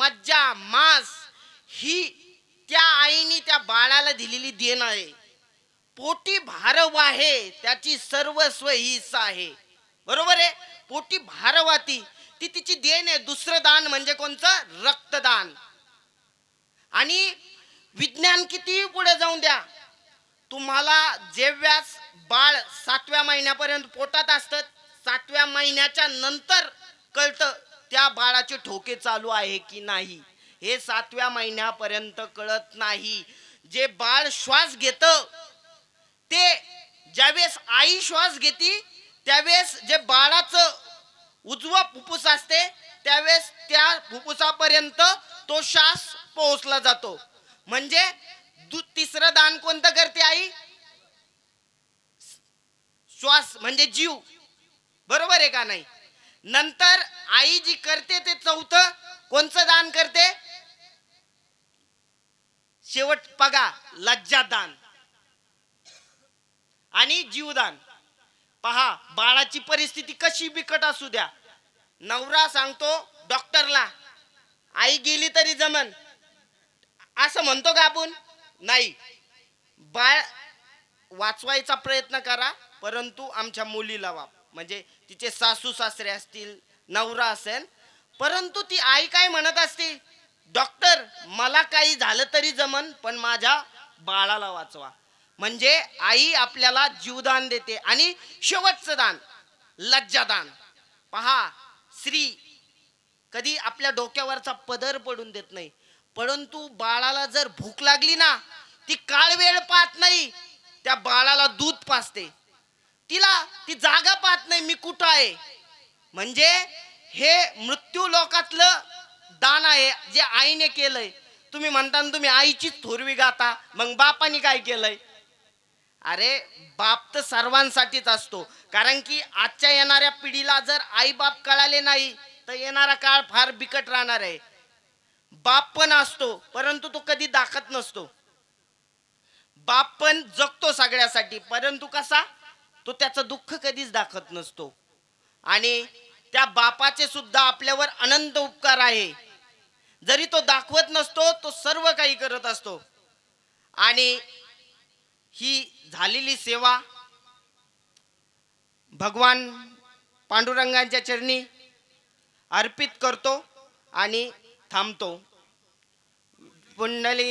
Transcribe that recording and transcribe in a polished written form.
मज्जा मांस ही त्या आईने त्या बाळाला दिलेली देण आहे. पोटी भारव आहे त्याची सर्वस्व ही हिस्सा आहे. बरोबर आहे. पोटी भारवाती ती तिची देण आहे. दुसरं दान म्हणजे कोणचं? रक्तदान. आणि विज्ञान किती पुढे जाऊन द्या, तुम्हाला जेव्हाच बाळ 7व्या महिन्यापर्यंत पोटात असतं, 7व्या महिन्याच्या नंतर कळतं त्या बाळाचे ठोके चालू आहे की नाही. हे 7व्या महिन्यापर्यंत कळत नाही. जे बाळ श्वास घेतं ते ज्यावेळेस आई श्वास घेते त्यावेळेस जे बाळाचं उजवा फुफ्फुस असते त्यावेळेस त्या फुफ्फुसापर्यंत तो श्वास पोहोचला जातो. म्हणजे तिसरं दान कोणतं करते आई? श्वास म्हणजे जीव. बरोबर आहे का नाही? नंतर आई जी करते ते चौथं कोणचं दान करते? शेवट बघा, लज्जादान आणि जीवदान. पहा, बाळाची परिस्थिती कशी बिकट असू द्या, नवरा सांगतो डॉक्टरला आई गेली तरी जमन, असं म्हणतो का आपण? नाही. बाळ वाचवायचा प्रयत्न करा, परंतु आमच्या मुलीला म्हणजे तिचे सासू सासरे असतील, नवरा असेल, परंतु ती आई काय म्हणत असते? डॉक्टर मला काही झालं तरी जमन, पण माझ्या बाळाला वाचवा. म्हणजे आई आपल्याला जीवदान देते. आणि शेवटचं दान लज्जादान. पहा, स्त्री कधी आपल्या डोक्यावरचा पदर पडून देत नाही, परंतु बाळाला जर भूक लागली ना, ती काळ वेळ पाहत नाही, त्या बाळाला दूध पाजते. ती जागा पाहत नाही मी कुठं आहे. म्हणजे हे मृत्यू लोकातलं दान आहे जे आईने केलंय. तुम्ही म्हणता तुम्ही आईचीच थोरवी गाता, मग बापाने काय केलंय? अरे बाप तर सर्वांसाठीच असतो. कारण की आजच्या येणाऱ्या पिढीला जर आई बाप कळाले नाही तर येणारा काळ फार बिकट राहणार आहे. बाप पण असतो परंतु तो कधी दाखवत नसतो. बाप पण जगतो सगळ्यासाठी, परंतु कसा? तो त्याचं दुःख कधीच दाखवत नसतो. आणि त्या बापाचे सुद्धा आपल्यावर अनंत उपकार आहे. जरी तो दाखवत नसतो, तो सर्व काही करत असतो. आणि ही झालेली सेवा भगवान पांडुरंगांच्या चरणी अर्पित करतो आणि थांबतो. पुंडली